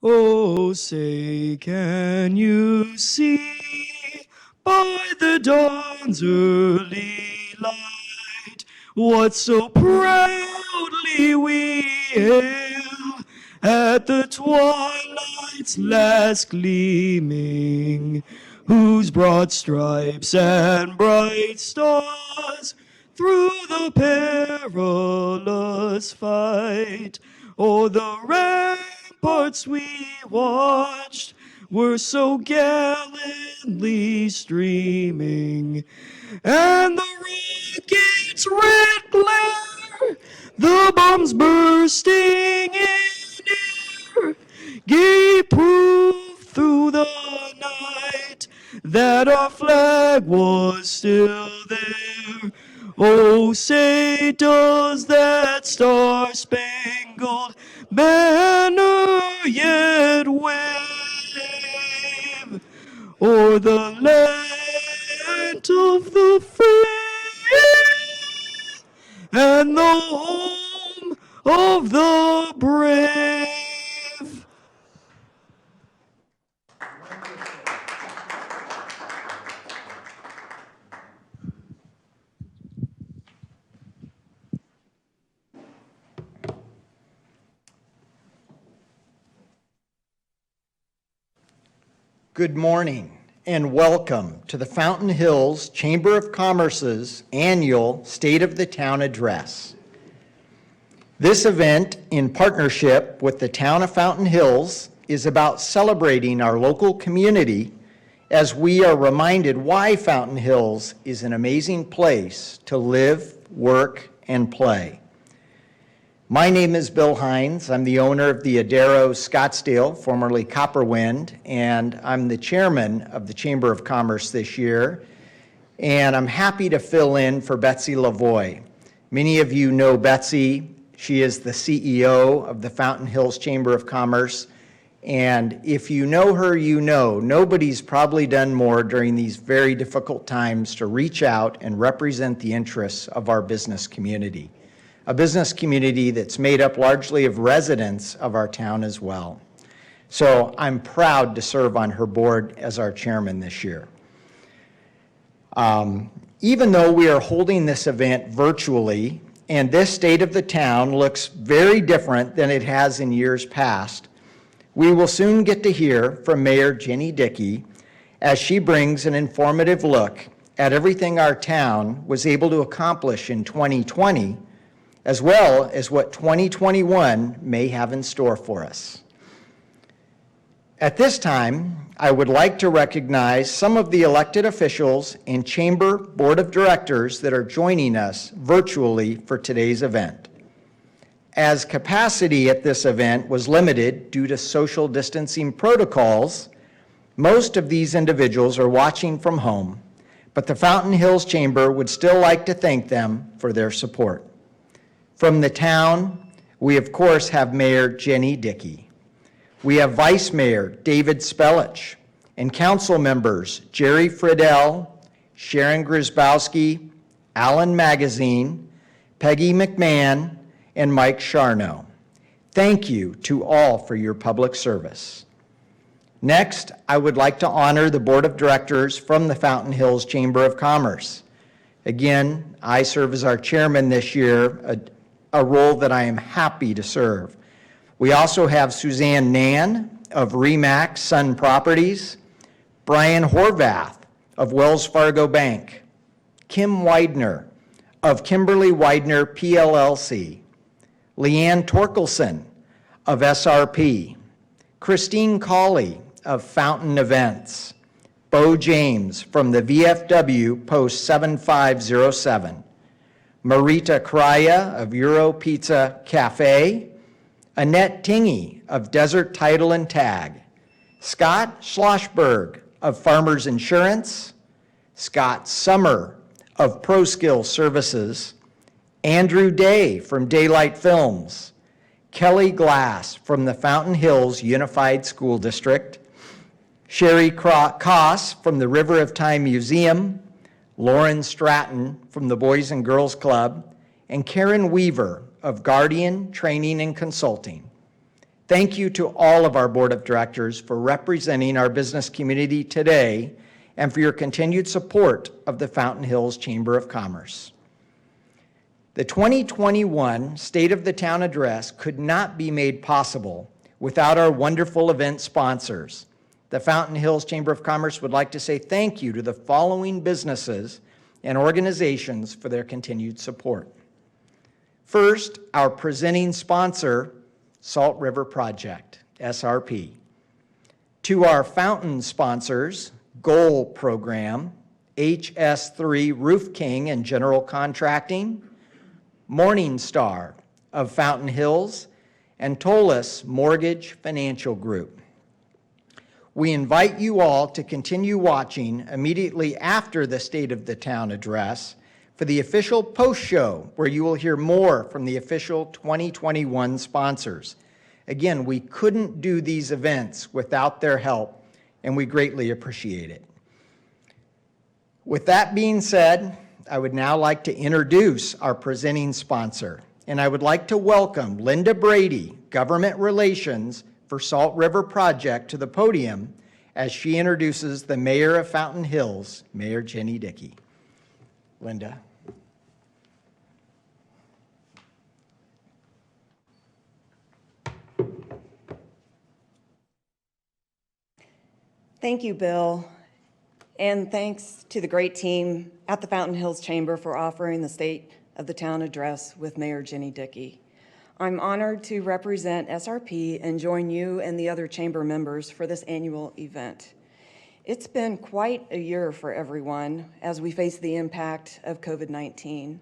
Oh, say, can you see by the dawn's early light what so proudly we hail at the twilight's last gleaming, whose broad stripes and bright stars through the perilous fight o'er the ramparts we watched were so gallantly streaming, and the rocket's red glare, the bombs bursting in air, gave proof through the night that our flag was still there. Oh, say, does that star-spangled banner yet wave o'er the land of the free and the home of the brave? Good morning and welcome to the Fountain Hills Chamber of Commerce's annual State of the Town Address. This event, in partnership with the Town of Fountain Hills, is about celebrating our local community as we are reminded why Fountain Hills is an amazing place to live, work, and play. My name is Bill Hines. I'm the owner of the Adero Scottsdale, formerly Copperwind, and I'm the chairman of the Chamber of Commerce this year. And I'm happy to fill in for Betsy Lavoie. Many of you know Betsy. She is the CEO of the Fountain Hills Chamber of Commerce. And if you know her, you know nobody's probably done more during these very difficult times to reach out and represent the interests of our business community. A business community that's made up largely of residents of our town as well. So I'm proud to serve on her board as our chairman this year. Even though we are holding this event virtually, and this state of the town looks very different than it has in years past, we will soon get to hear from Mayor Ginny Dickey as she brings an informative look at everything our town was able to accomplish in 2020, as well as what 2021 may have in store for us. At this time, I would like to recognize some of the elected officials and Chamber Board of Directors that are joining us virtually for today's event. As capacity at this event was limited due to social distancing protocols, most of these individuals are watching from home, but the Fountain Hills Chamber would still like to thank them for their support. From the town, we of course have Mayor Ginny Dickey. We have Vice Mayor David Spelich and council members Jerry Friedel, Sharon Grzybowski, Alan Magazine, Peggy McMahon, and Mike Charno. Thank you to all for your public service. Next, I would like to honor the Board of Directors from the Fountain Hills Chamber of Commerce. Again, I serve as our chairman this year, a role that I am happy to serve. We also have Suzanne Nan of Remax Sun Properties, Brian Horvath of Wells Fargo Bank, Kim Widener of Kimberly Widener PLLC, Leanne Torkelson of SRP, Christine Cawley of Fountain Events, Bo James from the VFW Post 7507, Marita Kraya of Euro Pizza Cafe, Annette Tingy of Desert Title and Tag, Scott Schlossberg of Farmers Insurance, Scott Summer of ProSkill Services, Andrew Day from Daylight Films, Kelly Glass from the Fountain Hills Unified School District, Sherry Koss from the River of Time Museum, Lauren Stratton from the Boys and Girls Club, and Karen Weaver of Guardian Training and Consulting. Thank you to all of our board of directors for representing our business community today and for your continued support of the Fountain Hills Chamber of Commerce. The 2021 State of the Town Address could not be made possible without our wonderful event sponsors. The Fountain Hills Chamber of Commerce would like to say thank you to the following businesses and organizations for their continued support. First, our presenting sponsor, Salt River Project, SRP. To our fountain sponsors, Goal Program, HS3 Roof King and General Contracting, Morningstar of Fountain Hills, and Tolis Mortgage Financial Group. We invite you all to continue watching immediately after the State of the Town Address for the official post show, where you will hear more from the official 2021 sponsors. Again, we couldn't do these events without their help, and we greatly appreciate it. With that being said, I would now like to introduce our presenting sponsor, and I would like to welcome Linda Brady, Government Relations for Salt River Project, to the podium as she introduces the Mayor of Fountain Hills, Mayor Ginny Dickey. Linda. Thank you, Bill. And thanks to the great team at the Fountain Hills Chamber for offering the State of the Town Address with Mayor Ginny Dickey. I'm honored to represent SRP and join you and the other chamber members for this annual event. It's been quite a year for everyone as we face the impact of COVID-19.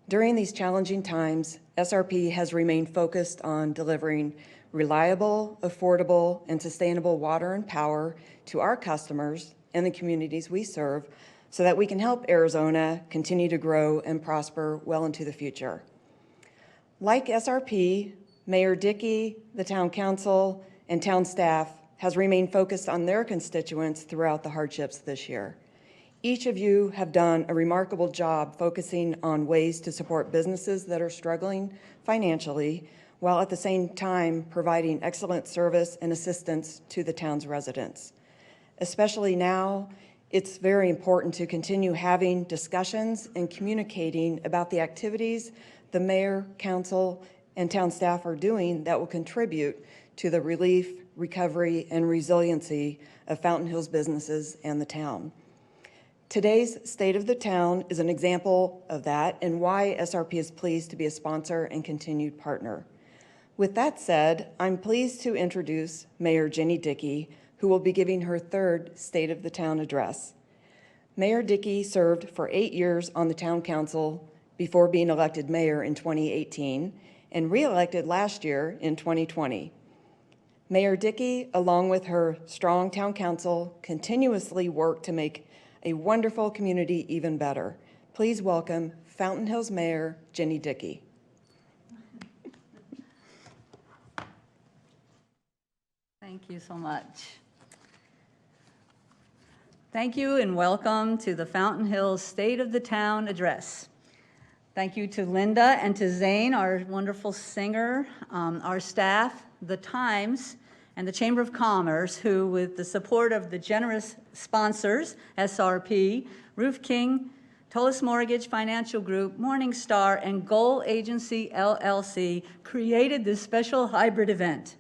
During these challenging times, SRP has remained focused on delivering reliable, affordable, and sustainable water and power to our customers and the communities we serve so that we can help Arizona continue to grow and prosper well into the future. Like SRP, Mayor Dickey, the Town Council, and town staff has remained focused on their constituents throughout the hardships this year. Each of you have done a remarkable job focusing on ways to support businesses that are struggling financially, while at the same time providing excellent service and assistance to the town's residents. Especially now, it's very important to continue having discussions and communicating about the activities the mayor, council, and town staff are doing that will contribute to the relief, recovery, and resiliency of Fountain Hills businesses and the town. Today's State of the Town is an example of that and why SRP is pleased to be a sponsor and continued partner. With that said, I'm pleased to introduce Mayor Ginny Dickey, who will be giving her third State of the Town address. Mayor Dickey served for 8 years on the Town Council before being elected mayor in 2018 and re-elected last year in 2020. Mayor Dickey, along with her strong Town Council, continuously work to make a wonderful community even better. Please welcome Fountain Hills Mayor Ginny Dickey. Thank you so much. Thank you and welcome to the Fountain Hills State of the Town Address. Thank you to Linda and to Zane, our wonderful singer, our staff, the Times, and the Chamber of Commerce, who, with the support of the generous sponsors, SRP, Roof King, Tolis Mortgage Financial Group, Morningstar, and Goal Agency, LLC, created this special hybrid event.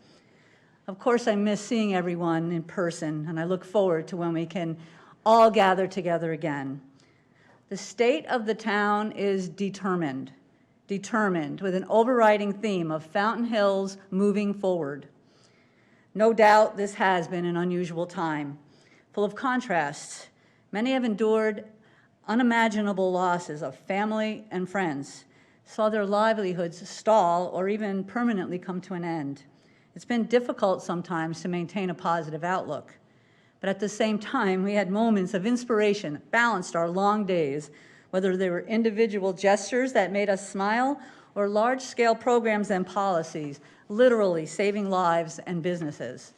Of course, I miss seeing everyone in person, and I look forward to when we can all gather together again. The state of the town is determined with an overriding theme of Fountain Hills moving forward. No doubt this has been an unusual time, full of contrasts. Many have endured unimaginable losses of family and friends, saw their livelihoods stall or even permanently come to an end. It's been difficult sometimes to maintain a positive outlook. But at the same time, we had moments of inspiration that balanced our long days, whether they were individual gestures that made us smile or large-scale programs and policies, literally saving lives and businesses.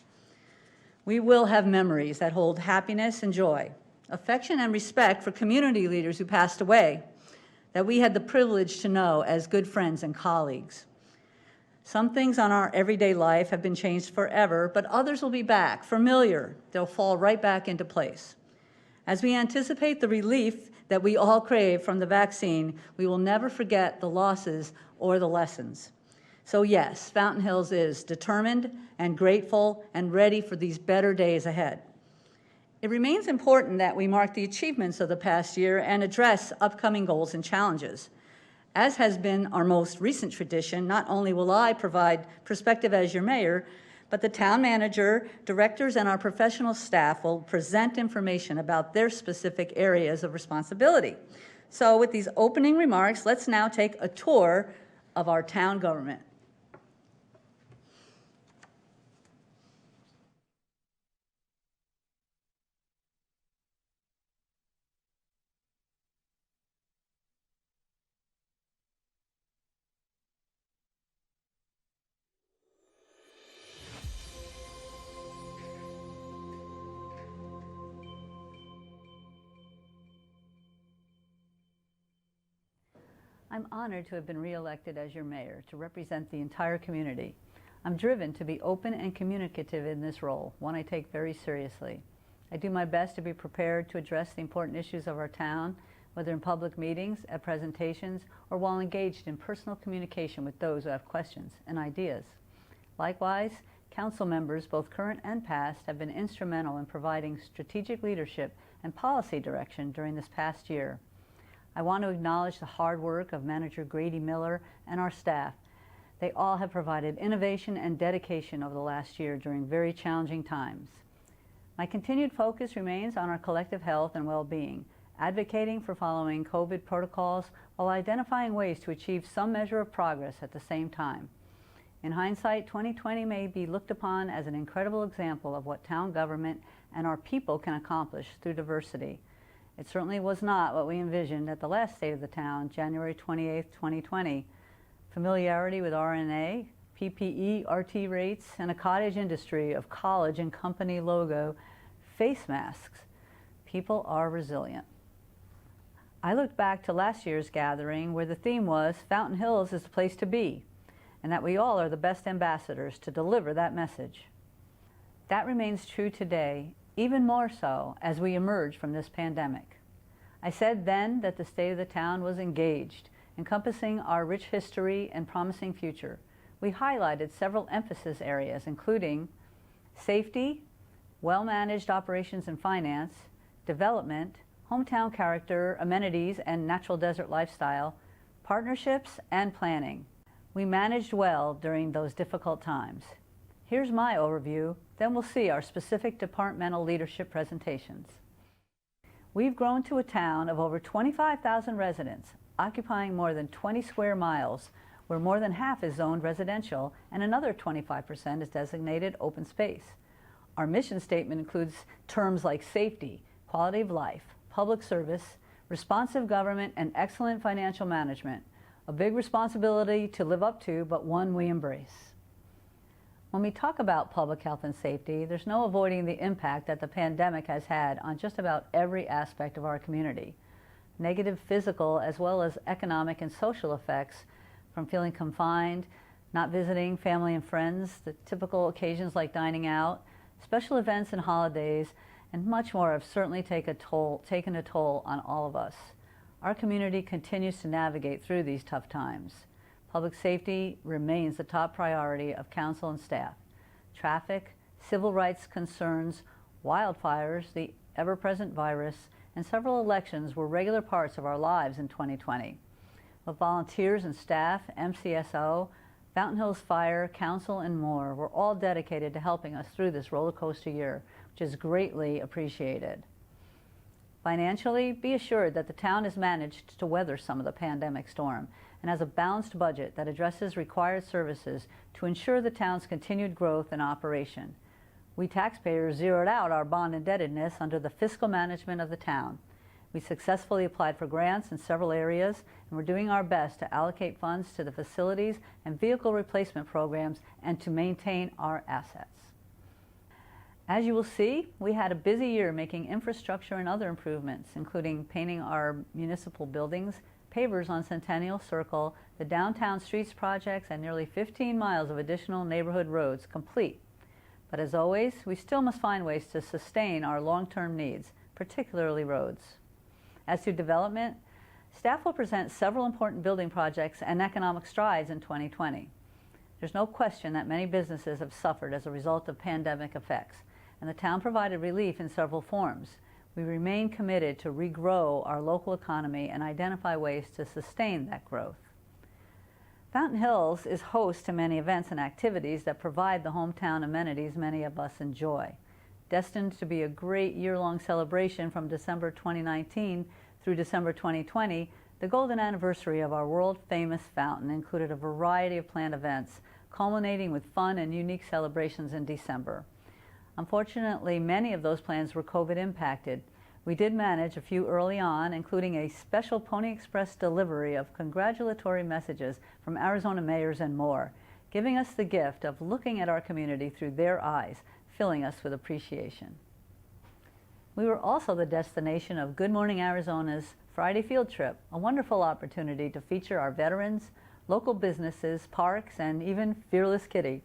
We will have memories that hold happiness and joy, affection and respect for community leaders who passed away, that we had the privilege to know as good friends and colleagues. Some things on our everyday life have been changed forever, but others will be back, familiar. They'll fall right back into place. As we anticipate the relief that we all crave from the vaccine, we will never forget the losses or the lessons. So yes, Fountain Hills is determined and grateful and ready for these better days ahead. It remains important that we mark the achievements of the past year and address upcoming goals and challenges. As has been our most recent tradition, not only will I provide perspective as your mayor, but the town manager, directors, and our professional staff will present information about their specific areas of responsibility. So with these opening remarks, let's now take a tour of our town government. I'm honored to have been reelected as your mayor to represent the entire community. I'm driven to be open and communicative in this role, one I take very seriously. I do my best to be prepared to address the important issues of our town, whether in public meetings, at presentations, or while engaged in personal communication with those who have questions and ideas. Likewise, council members, both current and past, have been instrumental in providing strategic leadership and policy direction during this past year. I want to acknowledge the hard work of Manager Grady Miller and our staff. They all have provided innovation and dedication over the last year during very challenging times. My continued focus remains on our collective health and well-being, advocating for following COVID protocols while identifying ways to achieve some measure of progress at the same time. In hindsight, 2020 may be looked upon as an incredible example of what town government and our people can accomplish through diversity. It certainly was not what we envisioned at the last State of the Town, January 28, 2020. Familiarity with RNA, PPE, RT rates, and a cottage industry of college and company logo face masks. People are resilient. I looked back to last year's gathering where the theme was Fountain Hills is the place to be, and that we all are the best ambassadors to deliver that message. That remains true today, even more so as we emerge from this pandemic. I said then that the state of the town was engaged, encompassing our rich history and promising future. We highlighted several emphasis areas, including safety, well-managed operations and finance, development, hometown character, amenities and natural desert lifestyle, partnerships, and planning. We managed well during those difficult times. Here's my overview, then we'll see our specific departmental leadership presentations. We've grown to a town of over 25,000 residents, occupying more than 20 square miles, where more than half is zoned residential and another 25% is designated open space. Our mission statement includes terms like safety, quality of life, public service, responsive government, and excellent financial management. A big responsibility to live up to, but one we embrace. When we talk about public health and safety, there's no avoiding the impact that the pandemic has had on just about every aspect of our community. Negative physical as well as economic and social effects from feeling confined, not visiting family and friends, the typical occasions like dining out, special events and holidays, and much more have certainly taken a toll on all of us. Our community continues to navigate through these tough times. Public safety remains the top priority of council and staff. Traffic, civil rights concerns, wildfires, the ever-present virus, and several elections were regular parts of our lives in 2020. With volunteers and staff, MCSO, Fountain Hills Fire, Council, and more were all dedicated to helping us through this roller coaster year, which is greatly appreciated. Financially, be assured that the town has managed to weather some of the pandemic storm and has a balanced budget that addresses required services to ensure the town's continued growth and operation. We taxpayers zeroed out our bond indebtedness under the fiscal management of the town. We successfully applied for grants in several areas, and we're doing our best to allocate funds to the facilities and vehicle replacement programs and to maintain our assets. As you will see, we had a busy year making infrastructure and other improvements, including painting our municipal buildings, pavers on Centennial Circle, the downtown streets projects, and nearly 15 miles of additional neighborhood roads complete. But as always, we still must find ways to sustain our long-term needs, particularly roads. As to development, staff will present several important building projects and economic strides in 2020. There's no question that many businesses have suffered as a result of pandemic effects, and the town provided relief in several forms. We remain committed to regrow our local economy and identify ways to sustain that growth. Fountain Hills is host to many events and activities that provide the hometown amenities many of us enjoy. Destined to be a great year-long celebration from December 2019 through December 2020, the golden anniversary of our world-famous fountain included a variety of planned events, culminating with fun and unique celebrations in December. Unfortunately, many of those plans were COVID impacted. We did manage a few early on, including a special Pony Express delivery of congratulatory messages from Arizona mayors and more, giving us the gift of looking at our community through their eyes, filling us with appreciation. We were also the destination of Good Morning Arizona's Friday Field Trip, a wonderful opportunity to feature our veterans, local businesses, parks, and even Fearless Kitty.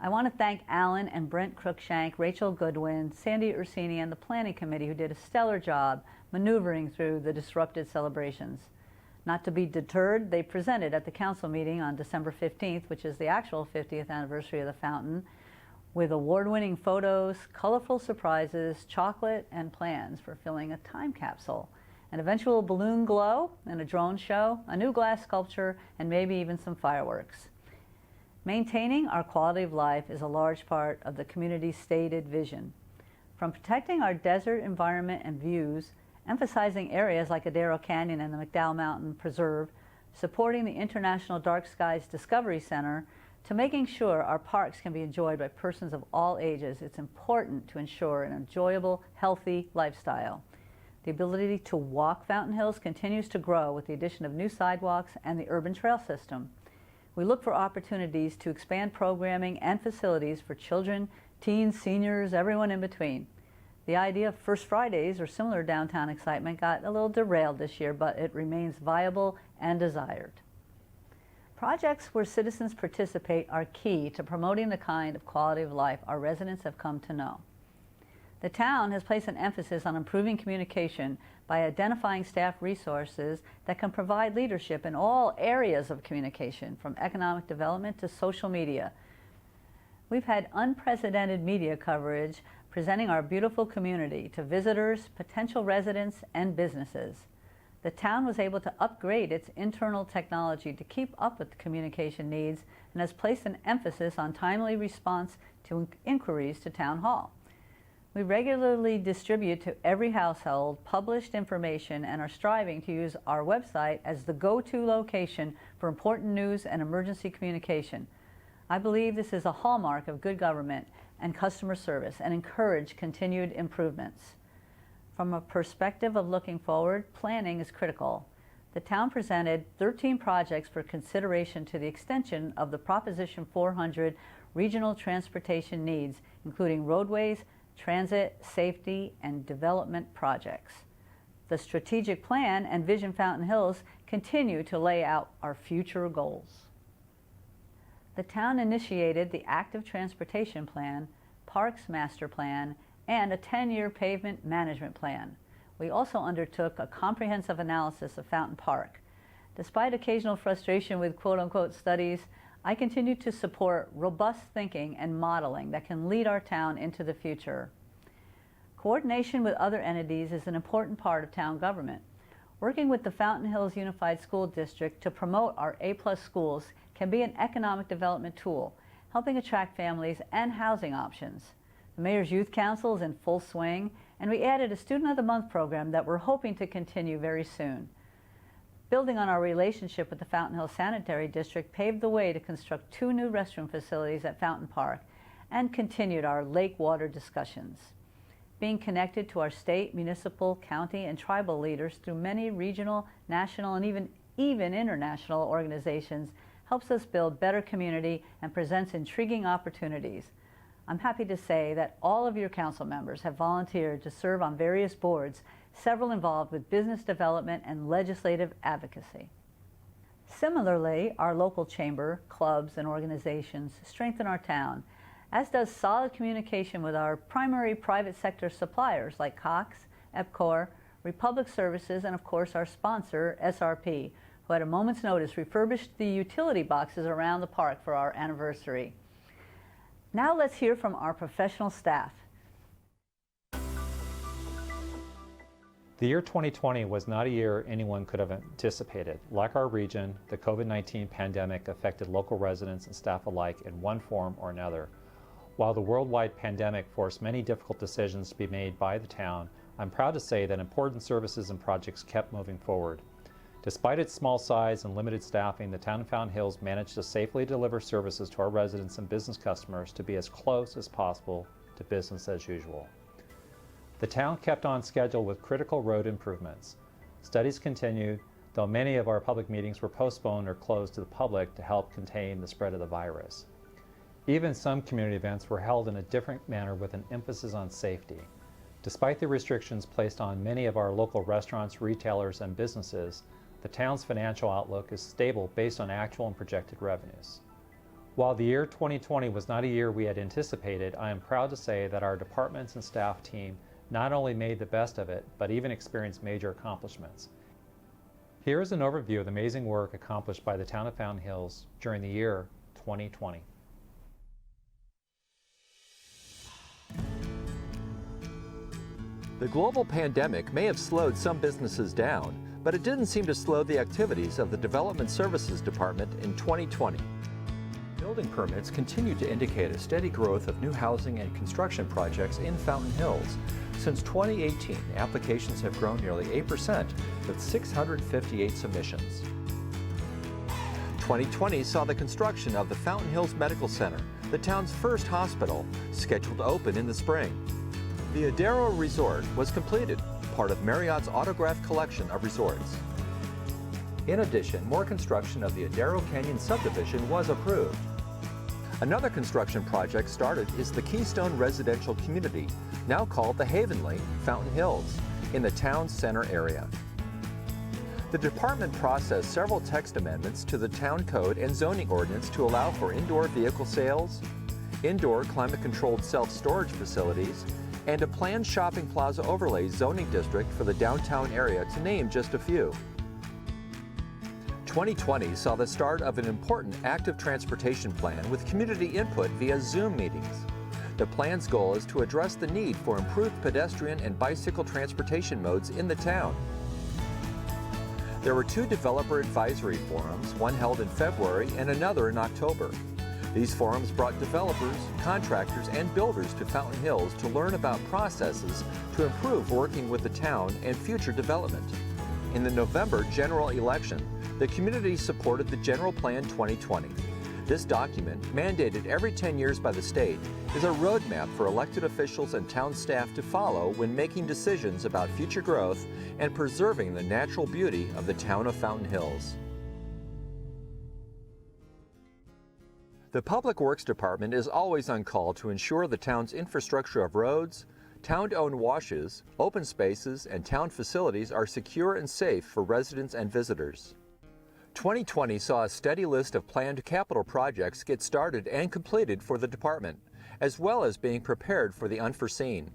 I want to thank Alan and Brent Cruikshank, Rachel Goodwin, Sandy Ursini, and the planning committee who did a stellar job maneuvering through the disrupted celebrations. Not to be deterred, they presented at the council meeting on December 15th, which is the actual 50th anniversary of the fountain, with award-winning photos, colorful surprises, chocolate, and plans for filling a time capsule, an eventual balloon glow and a drone show, a new glass sculpture, and maybe even some fireworks. Maintaining our quality of life is a large part of the community's stated vision. From protecting our desert environment and views, emphasizing areas like Adero Canyon and the McDowell Mountain Preserve, supporting the International Dark Skies Discovery Center, to making sure our parks can be enjoyed by persons of all ages, it's important to ensure an enjoyable, healthy lifestyle. The ability to walk Fountain Hills continues to grow with the addition of new sidewalks and the urban trail system. We look for opportunities to expand programming and facilities for children, teens, seniors, everyone in between. The idea of First Fridays or similar downtown excitement got a little derailed this year, but it remains viable and desired. Projects where citizens participate are key to promoting the kind of quality of life our residents have come to know. The town has placed an emphasis on improving communication by identifying staff resources that can provide leadership in all areas of communication, from economic development to social media. We've had unprecedented media coverage presenting our beautiful community to visitors, potential residents, and businesses. The town was able to upgrade its internal technology to keep up with the communication needs and has placed an emphasis on timely response to inquiries to Town Hall. We regularly distribute to every household published information and are striving to use our website as the go-to location for important news and emergency communication. I believe this is a hallmark of good government and customer service and encourage continued improvements. From a perspective of looking forward, planning is critical. The town presented 13 projects for consideration to the extension of the Proposition 400 regional transportation needs, including roadways, transit, safety, and development projects. The strategic plan and Vision Fountain Hills continue to lay out our future goals. The town initiated the Active Transportation Plan, Parks Master Plan, and a 10-year pavement management plan. We also undertook a comprehensive analysis of Fountain Park. Despite occasional frustration with quote-unquote studies, I continue to support robust thinking and modeling that can lead our town into the future. Coordination with other entities is an important part of town government. Working with the Fountain Hills Unified School District to promote our A+ schools can be an economic development tool, helping attract families and housing options. The Mayor's Youth Council is in full swing, and we added a Student of the Month program that we're hoping to continue very soon. Building on our relationship with the Fountain Hills Sanitary District paved the way to construct 2 new restroom facilities at Fountain Park and continued our lake water discussions. Being connected to our state, municipal, county, and tribal leaders through many regional, national, and even international organizations helps us build better community and presents intriguing opportunities. I'm happy to say that all of your council members have volunteered to serve on various boards, several involved with business development and legislative advocacy. Similarly, our local chamber, clubs, and organizations strengthen our town, as does solid communication with our primary private sector suppliers like Cox, EPCOR, Republic Services, and of course our sponsor, SRP, who at a moment's notice refurbished the utility boxes around the park for our anniversary. Now let's hear from our professional staff. The year 2020 was not a year anyone could have anticipated. Like our region, the COVID-19 pandemic affected local residents and staff alike in one form or another. While the worldwide pandemic forced many difficult decisions to be made by the town, I'm proud to say that important services and projects kept moving forward. Despite its small size and limited staffing, the town of Fountain Hills managed to safely deliver services to our residents and business customers to be as close as possible to business as usual. The town kept on schedule with critical road improvements. Studies continued, though many of our public meetings were postponed or closed to the public to help contain the spread of the virus. Even some community events were held in a different manner with an emphasis on safety. Despite the restrictions placed on many of our local restaurants, retailers, and businesses, the town's financial outlook is stable based on actual and projected revenues. While the year 2020 was not a year we had anticipated, I am proud to say that our departments and staff team not only made the best of it, but even experienced major accomplishments. Here is an overview of the amazing work accomplished by the town of Fountain Hills during the year 2020. The global pandemic may have slowed some businesses down, but it didn't seem to slow the activities of the Development Services Department in 2020. Building permits continue to indicate a steady growth of new housing and construction projects in Fountain Hills. Since 2018, applications have grown nearly 8%, with 658 submissions. 2020 saw the construction of the Fountain Hills Medical Center, the town's first hospital, scheduled to open in the spring. The Adero Resort was completed, part of Marriott's Autograph collection of resorts. In addition, more construction of the Adero Canyon subdivision was approved. Another construction project started is the Keystone Residential Community, now called the Havenly Fountain Hills, in the town's center area. The department processed several text amendments to the town code and zoning ordinance to allow for indoor vehicle sales, indoor climate-controlled self-storage facilities, and a planned shopping plaza overlay zoning district for the downtown area, to name just a few. 2020 saw the start of an important active transportation plan with community input via Zoom meetings. The plan's goal is to address the need for improved pedestrian and bicycle transportation modes in the town. There were 2 developer advisory forums, one held in February and another in October. These forums brought developers, contractors, and builders to Fountain Hills to learn about processes to improve working with the town and future development. In the November general election, the community supported the General Plan 2020. This document, mandated every 10 years by the state, is a roadmap for elected officials and town staff to follow when making decisions about future growth and preserving the natural beauty of the town of Fountain Hills. The Public Works Department is always on call to ensure the town's infrastructure of roads, town-owned washes, open spaces, and town facilities are secure and safe for residents and visitors. 2020 saw a steady list of planned capital projects get started and completed for the department, as well as being prepared for the unforeseen.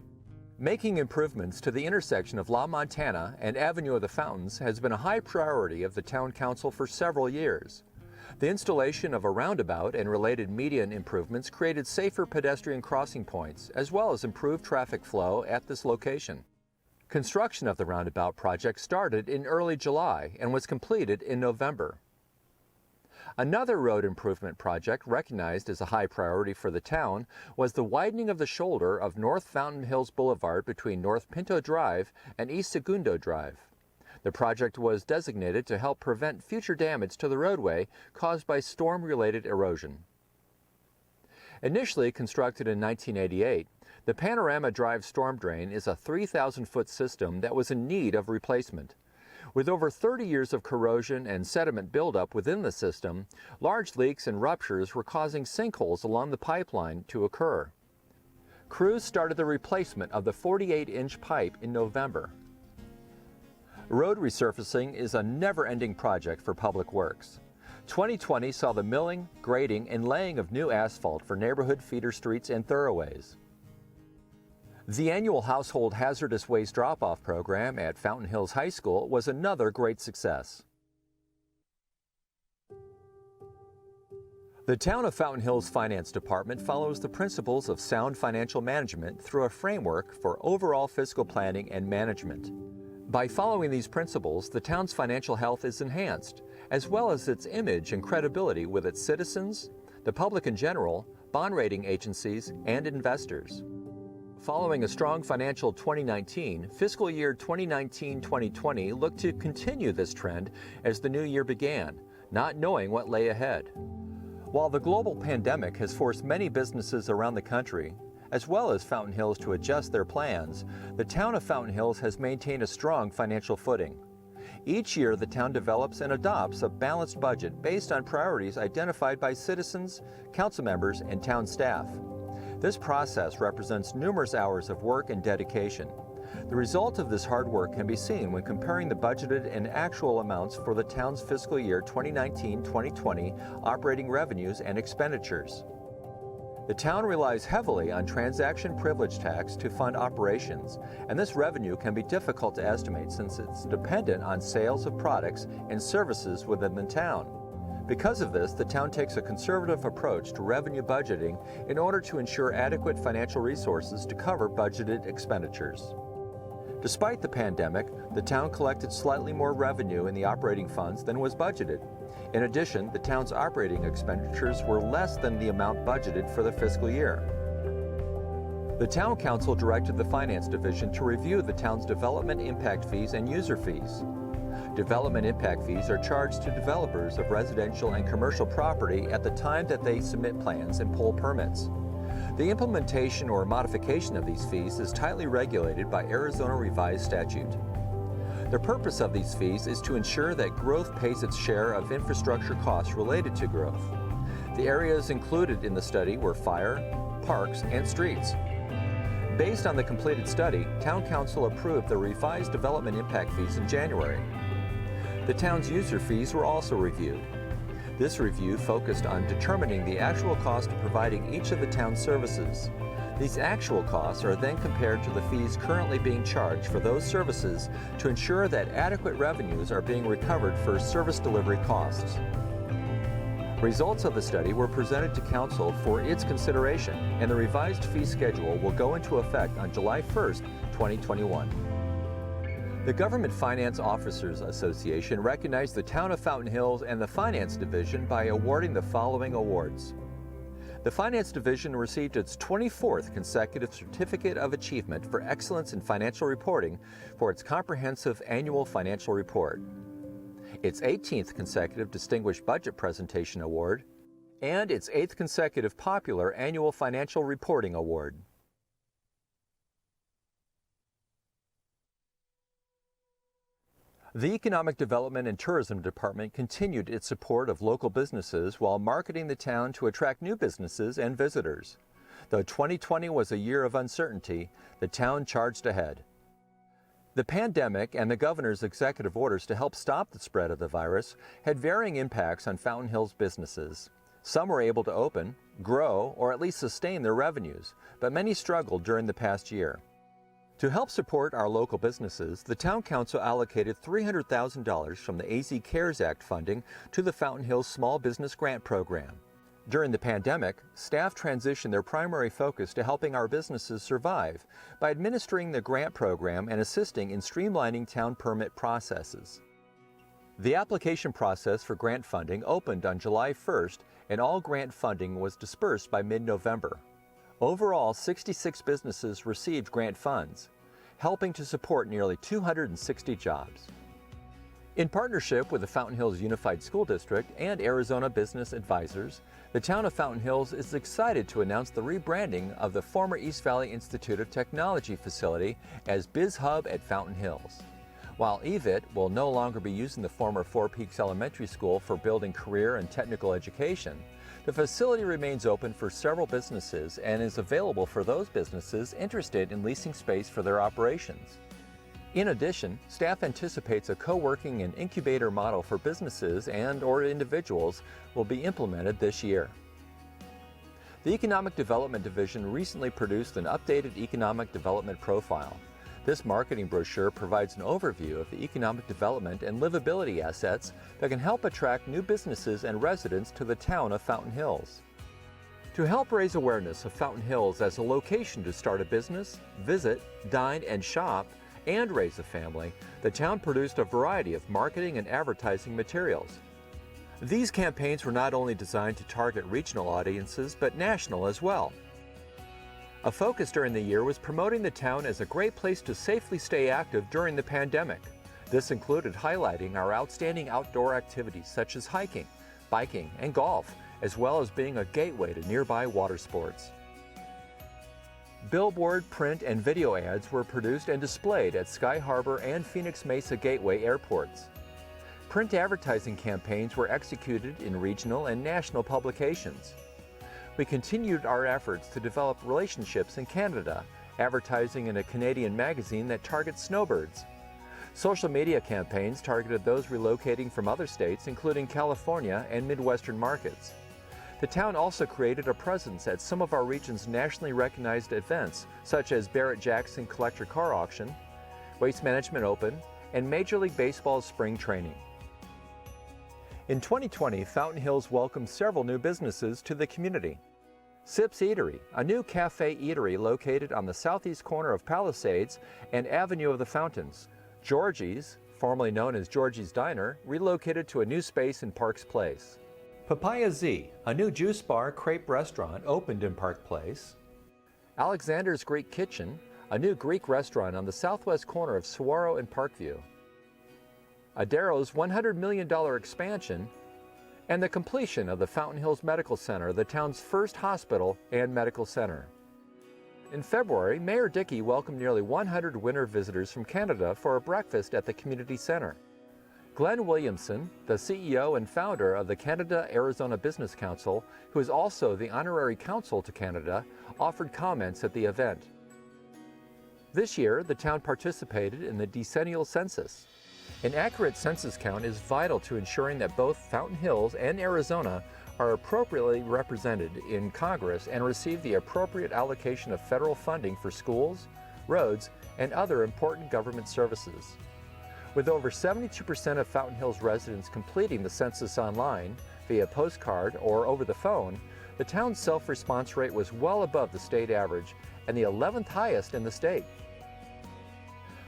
Making improvements to the intersection of La Montana and Avenue of the Fountains has been a high priority of the Town Council for several years. The installation of a roundabout and related median improvements created safer pedestrian crossing points, as well as improved traffic flow at this location. Construction of the roundabout project started in early July and was completed in November. Another road improvement project recognized as a high priority for the town was the widening of the shoulder of North Fountain Hills Boulevard between North Pinto Drive and East Segundo Drive. The project was designated to help prevent future damage to the roadway caused by storm-related erosion. Initially constructed in 1988, the Panorama Drive storm drain is a 3,000-foot system that was in need of replacement. With over 30 years of corrosion and sediment buildup within the system, large leaks and ruptures were causing sinkholes along the pipeline to occur. Crews started the replacement of the 48-inch pipe in November. Road resurfacing is a never-ending project for Public Works. 2020 saw the milling, grading, and laying of new asphalt for neighborhood feeder streets and thoroughways. The annual Household Hazardous Waste Drop-Off program at Fountain Hills High School was another great success. The Town of Fountain Hills Finance Department follows the principles of sound financial management through a framework for overall fiscal planning and management. By following these principles, the town's financial health is enhanced, as well as its image and credibility with its citizens, the public in general, bond rating agencies, and investors. Following a strong financial 2019, fiscal year 2019-2020 looked to continue this trend as the new year began, not knowing what lay ahead. While the global pandemic has forced many businesses around the country, as well as Fountain Hills, to adjust their plans, the town of Fountain Hills has maintained a strong financial footing. Each year, the town develops and adopts a balanced budget based on priorities identified by citizens, council members, and town staff. This process represents numerous hours of work and dedication. The result of this hard work can be seen when comparing the budgeted and actual amounts for the town's fiscal year 2019-2020 operating revenues and expenditures. The town relies heavily on transaction privilege tax to fund operations, and this revenue can be difficult to estimate since it's dependent on sales of products and services within the town. Because of this, the town takes a conservative approach to revenue budgeting in order to ensure adequate financial resources to cover budgeted expenditures. Despite the pandemic, the town collected slightly more revenue in the operating funds than was budgeted. In addition, the town's operating expenditures were less than the amount budgeted for the fiscal year. The Town Council directed the Finance Division to review the town's development impact fees and user fees. Development impact fees are charged to developers of residential and commercial property at the time that they submit plans and pull permits. The implementation or modification of these fees is tightly regulated by Arizona Revised Statute. The purpose of these fees is to ensure that growth pays its share of infrastructure costs related to growth. The areas included in the study were fire, parks, and streets. Based on the completed study, Town Council approved the revised development impact fees in January. The town's user fees were also reviewed. This review focused on determining the actual cost of providing each of the town's services. These actual costs are then compared to the fees currently being charged for those services to ensure that adequate revenues are being recovered for service delivery costs. Results of the study were presented to Council for its consideration, and the revised fee schedule will go into effect on July 1st, 2021. The Government Finance Officers Association recognized the Town of Fountain Hills and the Finance Division by awarding the following awards. The Finance Division received its 24th consecutive Certificate of Achievement for Excellence in Financial Reporting for its comprehensive annual financial report, its 18th consecutive Distinguished Budget Presentation Award, and its 8th consecutive Popular Annual Financial Reporting Award. The Economic Development and Tourism Department continued its support of local businesses while marketing the town to attract new businesses and visitors. Though 2020 was a year of uncertainty, the town charged ahead. The pandemic and the governor's executive orders to help stop the spread of the virus had varying impacts on Fountain Hills businesses. Some were able to open, grow, or at least sustain their revenues, but many struggled during the past year. To help support our local businesses, the Town Council allocated $300,000 from the AZ CARES Act funding to the Fountain Hills Small Business Grant Program. During the pandemic, staff transitioned their primary focus to helping our businesses survive by administering the grant program and assisting in streamlining town permit processes. The application process for grant funding opened on July 1st, and all grant funding was dispersed by mid-November. Overall, 66 businesses received grant funds, helping to support nearly 260 jobs. In partnership with the Fountain Hills Unified School District and Arizona Business Advisors, the town of Fountain Hills is excited to announce the rebranding of the former East Valley Institute of Technology facility as Biz Hub at Fountain Hills. While EVIT will no longer be using the former Four Peaks Elementary School for building career and technical education, the facility remains open for several businesses and is available for those businesses interested in leasing space for their operations. In addition, staff anticipates a co-working and incubator model for businesses and/or individuals will be implemented this year. The Economic Development Division recently produced an updated economic development profile. This marketing brochure provides an overview of the economic development and livability assets that can help attract new businesses and residents to the town of Fountain Hills. To help raise awareness of Fountain Hills as a location to start a business, visit, dine, and shop, and raise a family, the town produced a variety of marketing and advertising materials. These campaigns were not only designed to target regional audiences, but national as well. A focus during the year was promoting the town as a great place to safely stay active during the pandemic. This included highlighting our outstanding outdoor activities such as hiking, biking, and golf, as well as being a gateway to nearby water sports. Billboard, print, and video ads were produced and displayed at Sky Harbor and Phoenix Mesa Gateway airports. Print advertising campaigns were executed in regional and national publications. We continued our efforts to develop relationships in Canada, advertising in a Canadian magazine that targets snowbirds. Social media campaigns targeted those relocating from other states, including California and Midwestern markets. The town also created a presence at some of our region's nationally recognized events, such as Barrett-Jackson Collector Car Auction, Waste Management Open, and Major League Baseball's spring training. In 2020, Fountain Hills welcomed several new businesses to the community. Sips Eatery, a new cafe eatery located on the southeast corner of Palisades and Avenue of the Fountains. Georgie's, formerly known as Georgie's Diner, relocated to a new space in Parks Place. Papaya Z, a new juice bar crepe restaurant, opened in Park Place. Alexander's Greek Kitchen, a new Greek restaurant on the southwest corner of Saguaro and Parkview. Adaro's $100 million expansion, and the completion of the Fountain Hills Medical Center, the town's first hospital and medical center. In February, Mayor Dickey welcomed nearly 100 winter visitors from Canada for a breakfast at the community center. Glenn Williamson, the CEO and founder of the Canada-Arizona Business Council, who is also the honorary consul to Canada, offered comments at the event. This year, the town participated in the decennial census. An accurate census count is vital to ensuring that both Fountain Hills and Arizona are appropriately represented in Congress and receive the appropriate allocation of federal funding for schools, roads, and other important government services. With over 72% of Fountain Hills residents completing the census online, via postcard or over the phone, the town's self-response rate was well above the state average and the 11th highest in the state.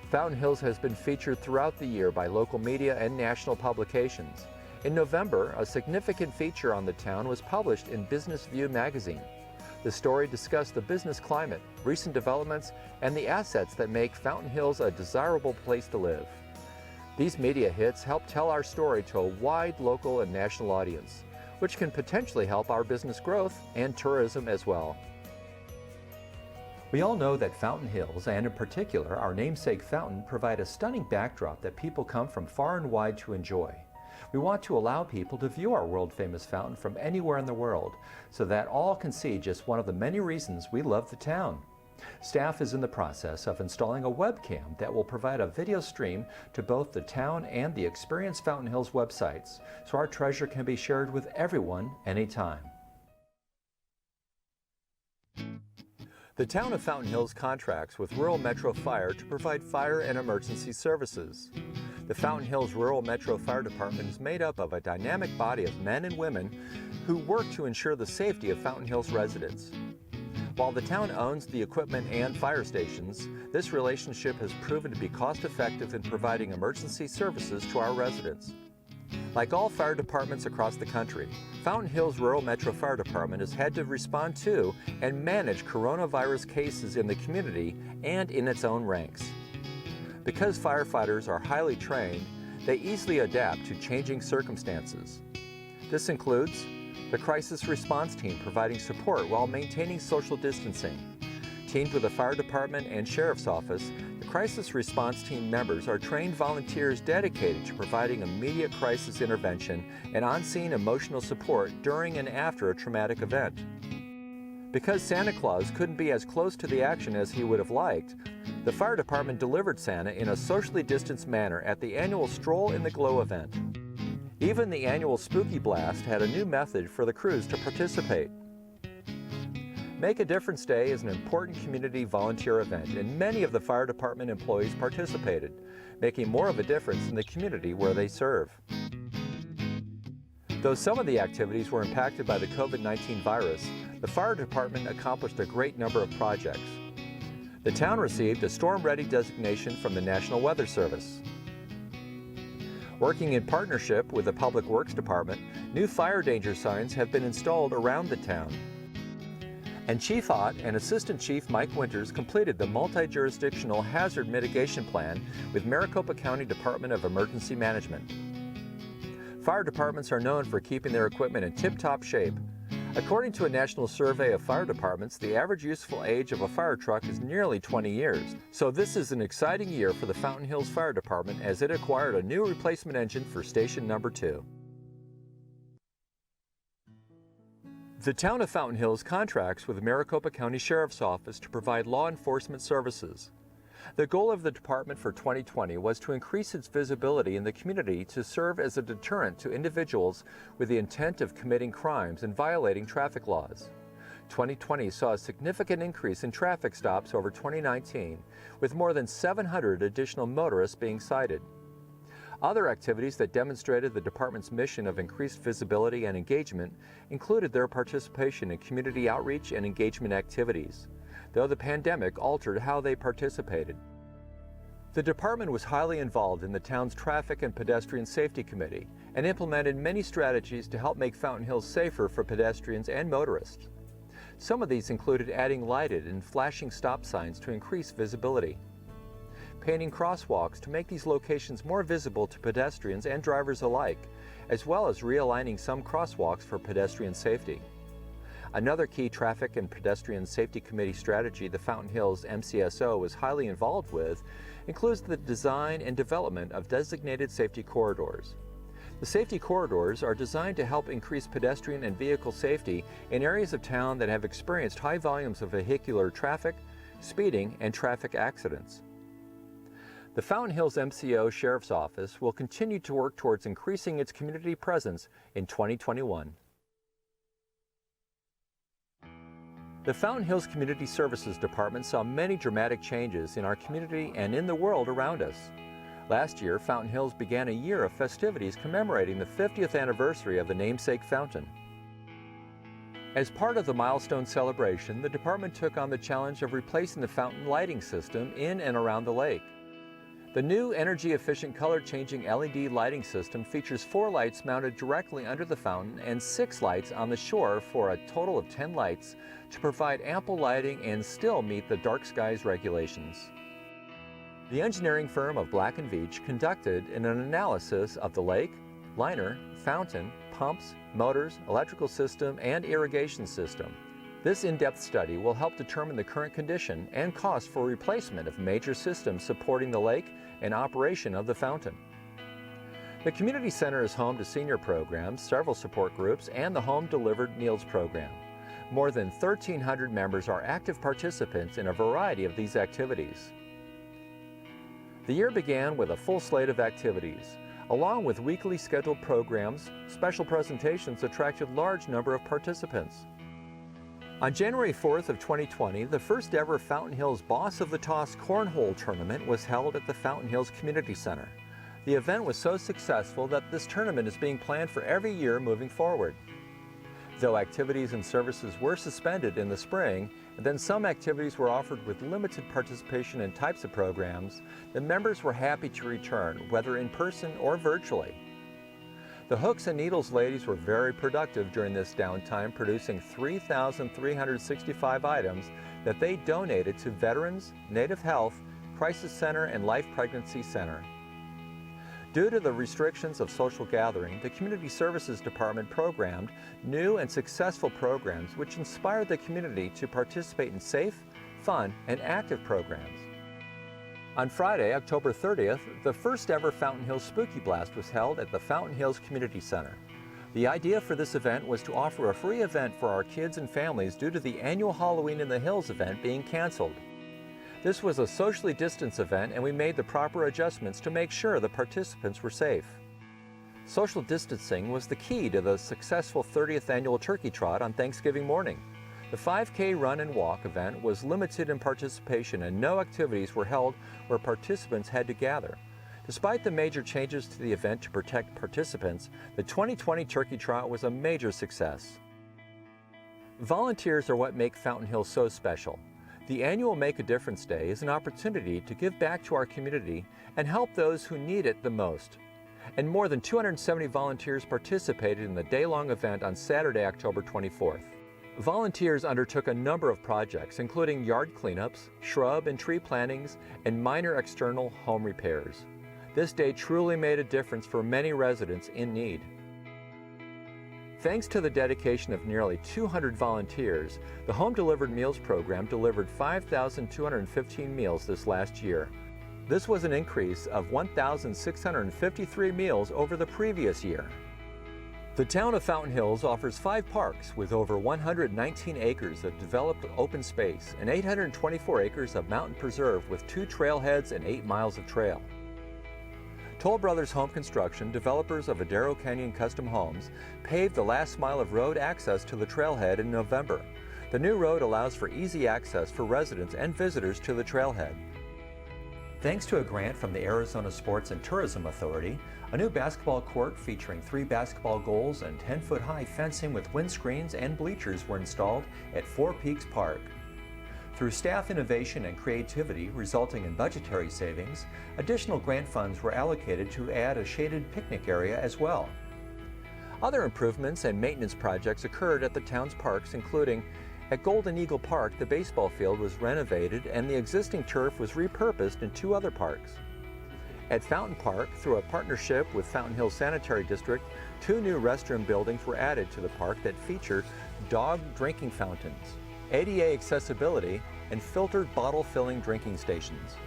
Fountain Hills has been featured throughout the year by local media and national publications. In November, a significant feature on the town was published in Business View magazine. The story discussed the business climate, recent developments, and the assets that make Fountain Hills a desirable place to live. These media hits help tell our story to a wide local and national audience, which can potentially help our business growth and tourism as well. We all know that Fountain Hills, and in particular our namesake fountain, provide a stunning backdrop that people come from far and wide to enjoy. We want to allow people to view our world-famous fountain from anywhere in the world, so that all can see just one of the many reasons we love the town. Staff is in the process of installing a webcam that will provide a video stream to both the town and the Experience Fountain Hills websites, so our treasure can be shared with everyone anytime. The town of Fountain Hills contracts with Rural Metro Fire to provide fire and emergency services. The Fountain Hills Rural Metro Fire Department is made up of a dynamic body of men and women who work to ensure the safety of Fountain Hills residents. While the town owns the equipment and fire stations, this relationship has proven to be cost-effective in providing emergency services to our residents. Like all fire departments across the country, Fountain Hills Rural Metro Fire Department has had to respond to and manage coronavirus cases in the community and in its own ranks. Because firefighters are highly trained, they easily adapt to changing circumstances. This includes the crisis response team providing support while maintaining social distancing. Teamed with the fire department and sheriff's office, the crisis response team members are trained volunteers dedicated to providing immediate crisis intervention and on-scene emotional support during and after a traumatic event. Because Santa Claus couldn't be as close to the action as he would have liked, the fire department delivered Santa in a socially distanced manner at the annual Stroll in the Glow event. Even the annual Spooky Blast had a new method for the crews to participate. Make a Difference Day is an important community volunteer event, and many of the fire department employees participated, making more of a difference in the community where they serve. Though some of the activities were impacted by the COVID-19 virus, the fire department accomplished a great number of projects. The town received a Storm Ready designation from the National Weather Service. Working in partnership with the Public Works Department, new fire danger signs have been installed around the town. And Chief Ott and Assistant Chief Mike Winters completed the multi-jurisdictional hazard mitigation plan with Maricopa County Department of Emergency Management. Fire departments are known for keeping their equipment in tip-top shape. According to a national survey of fire departments, the average useful age of a fire truck is nearly 20 years. So this is an exciting year for the Fountain Hills Fire Department as it acquired a new replacement engine for Station Number 2. The Town of Fountain Hills contracts with the Maricopa County Sheriff's Office to provide law enforcement services. The goal of the department for 2020 was to increase its visibility in the community to serve as a deterrent to individuals with the intent of committing crimes and violating traffic laws. 2020 saw a significant increase in traffic stops over 2019, with more than 700 additional motorists being cited. Other activities that demonstrated the department's mission of increased visibility and engagement included their participation in community outreach and engagement activities, though the pandemic altered how they participated. The department was highly involved in the town's Traffic and Pedestrian Safety Committee and implemented many strategies to help make Fountain Hills safer for pedestrians and motorists. Some of these included adding lighted and flashing stop signs to increase visibility, painting crosswalks to make these locations more visible to pedestrians and drivers alike, as well as realigning some crosswalks for pedestrian safety. Another key Traffic and Pedestrian Safety Committee strategy the Fountain Hills MCSO was highly involved with includes the design and development of designated safety corridors. The safety corridors are designed to help increase pedestrian and vehicle safety in areas of town that have experienced high volumes of vehicular traffic, speeding, and traffic accidents. The Fountain Hills MCO Sheriff's Office will continue to work towards increasing its community presence in 2021. The Fountain Hills Community Services Department saw many dramatic changes in our community and in the world around us. Last year, Fountain Hills began a year of festivities commemorating the 50th anniversary of the namesake fountain. As part of the milestone celebration, the department took on the challenge of replacing the fountain lighting system in and around the lake. The new energy-efficient color-changing LED lighting system features 4 lights mounted directly under the fountain and 6 lights on the shore for a total of 10 lights to provide ample lighting and still meet the dark skies regulations. The engineering firm of Black & Veatch conducted an analysis of the lake, liner, fountain, pumps, motors, electrical system, and irrigation system. This in-depth study will help determine the current condition and cost for replacement of major systems supporting the lake and operation of the fountain. The community center is home to senior programs, several support groups, and the home delivered meals program. More than 1,300 members are active participants in a variety of these activities. The year began with a full slate of activities. Along with weekly scheduled programs, special presentations attracted a large number of participants. On January 4th of 2020, the first ever Fountain Hills Boss of the Toss Cornhole Tournament was held at the Fountain Hills Community Center. The event was so successful that this tournament is being planned for every year moving forward. Though activities and services were suspended in the spring, and then some activities were offered with limited participation in types of programs, the members were happy to return, whether in person or virtually. The Hooks and Needles ladies were very productive during this downtime, producing 3,365 items that they donated to Veterans, Native Health, Crisis Center, and Life Pregnancy Center. Due to the restrictions of social gathering, the Community Services Department programmed new and successful programs which inspired the community to participate in safe, fun, and active programs. On Friday, October 30th, the first ever Fountain Hills Spooky Blast was held at the Fountain Hills Community Center. The idea for this event was to offer a free event for our kids and families due to the annual Halloween in the Hills event being canceled. This was a socially distanced event, and we made the proper adjustments to make sure the participants were safe. Social distancing was the key to the successful 30th annual Turkey Trot on Thanksgiving morning. The 5K run and walk event was limited in participation, and no activities were held where participants had to gather. Despite the major changes to the event to protect participants, the 2020 Turkey Trot was a major success. Volunteers are what make Fountain Hills so special. The annual Make a Difference Day is an opportunity to give back to our community and help those who need it the most. And more than 270 volunteers participated in the day-long event on Saturday, October 24th. Volunteers undertook a number of projects, including yard cleanups, shrub and tree plantings, and minor external home repairs. This day truly made a difference for many residents in need. Thanks to the dedication of nearly 200 volunteers, the Home Delivered Meals program delivered 5,215 meals this last year. This was an increase of 1,653 meals over the previous year. The town of Fountain Hills offers 5 parks with over 119 acres of developed open space and 824 acres of mountain preserve with 2 trailheads and 8 miles of trail. Toll Brothers Home Construction, developers of Adero Canyon Custom Homes, paved the last mile of road access to the trailhead in November. The new road allows for easy access for residents and visitors to the trailhead. Thanks to a grant from the Arizona Sports and Tourism Authority, a new basketball court featuring 3 basketball goals and 10-foot-high fencing with windscreens and bleachers were installed at Four Peaks Park. Through staff innovation and creativity resulting in budgetary savings, additional grant funds were allocated to add a shaded picnic area as well. Other improvements and maintenance projects occurred at the town's parks, including at Golden Eagle Park, the baseball field was renovated and the existing turf was repurposed in 2 other parks. At Fountain Park, through a partnership with Fountain Hills Sanitary District, 2 new restroom buildings were added to the park that feature dog drinking fountains, ADA accessibility, and filtered bottle-filling drinking stations.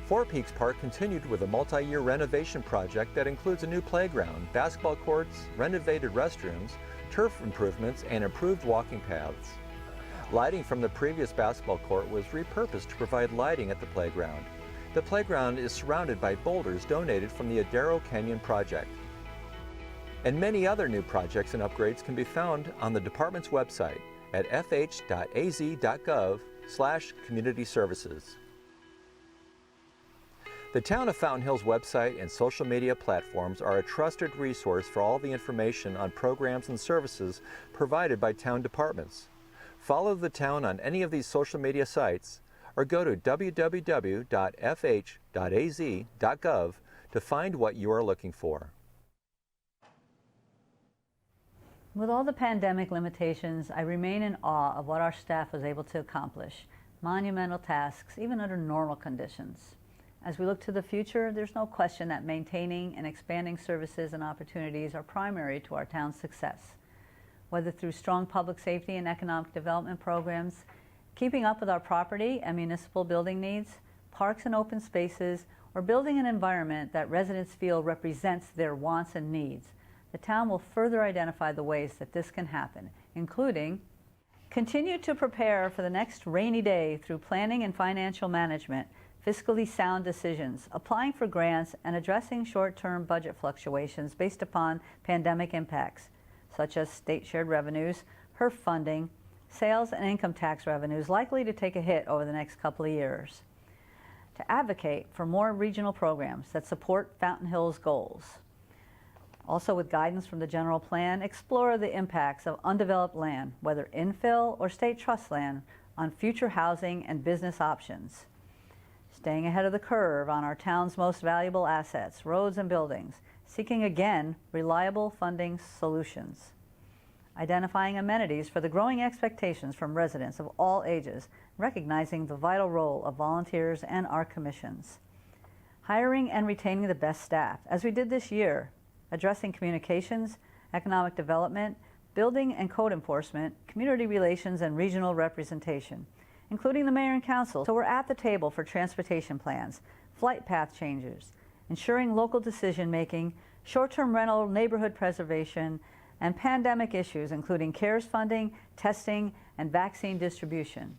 Four Peaks Park continued with a multi-year renovation project that includes a new playground, basketball courts, renovated restrooms, turf improvements, and improved walking paths. Lighting from the previous basketball court was repurposed to provide lighting at the playground. The playground is surrounded by boulders donated from the Adero Canyon project. And many other new projects and upgrades can be found on the department's website at fh.az.gov/community services. The Town of Fountain Hills website and social media platforms are a trusted resource for all the information on programs and services provided by town departments. Follow the town on any of these social media sites or go to www.fh.az.gov to find what you are looking for. With all the pandemic limitations, I remain in awe of what our staff was able to accomplish. Monumental tasks, even under normal conditions. As we look to the future, there's no question that maintaining and expanding services and opportunities are primary to our town's success. Whether through strong public safety and economic development programs, keeping up with our property and municipal building needs, parks and open spaces, or building an environment that residents feel represents their wants and needs, the town will further identify the ways that this can happen, including continue to prepare for the next rainy day through planning and financial management, fiscally sound decisions, applying for grants, and addressing short-term budget fluctuations based upon pandemic impacts, such as state shared revenues, HERF funding, sales and income tax revenues likely to take a hit over the next couple of years. To advocate for more regional programs that support Fountain Hills goals. Also, with guidance from the general plan, explore the impacts of undeveloped land, whether infill or state trust land, on future housing and business options. Staying ahead of the curve on our town's most valuable assets, roads and buildings, seeking again reliable funding solutions. Identifying amenities for the growing expectations from residents of all ages, recognizing the vital role of volunteers and our commissions. Hiring and retaining the best staff, as we did this year, addressing communications, economic development, building and code enforcement, community relations, and regional representation, including the mayor and council. So we're at the table for transportation plans, flight path changes, ensuring local decision-making, short-term rental, neighborhood preservation, and pandemic issues, including CARES funding, testing, and vaccine distribution.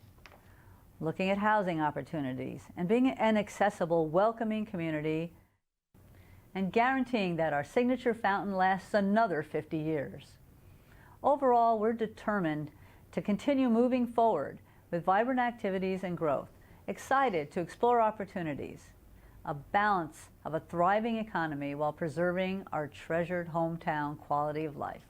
Looking at housing opportunities and being an accessible, welcoming community, and guaranteeing that our signature fountain lasts another 50 years. Overall, we're determined to continue moving forward with vibrant activities and growth, excited to explore opportunities, a balance of a thriving economy while preserving our treasured hometown quality of life.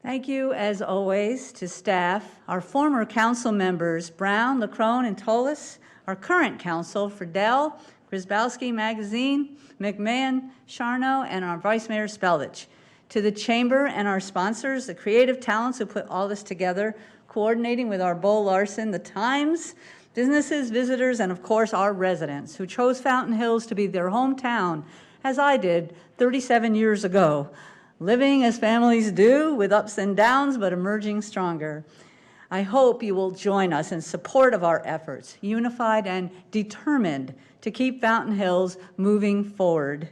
Thank you, as always, to staff, our former council members, Brown, LaCrone, and Tolis, our current council, Friedel, Grisbowski, Magazine, McMahon, Charno, and our Vice Mayor Speldich. To the Chamber and our sponsors, the creative talents who put all this together, coordinating with our Bo Larson, the Times, businesses, visitors, and of course our residents who chose Fountain Hills to be their hometown, as I did 37 years ago. Living as families do, with ups and downs, but emerging stronger. I hope you will join us in support of our efforts, unified and determined to keep Fountain Hills moving forward.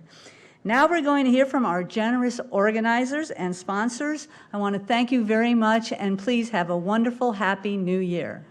Now we're going to hear from our generous organizers and sponsors. I want to thank you very much, and please have a wonderful, happy New Year.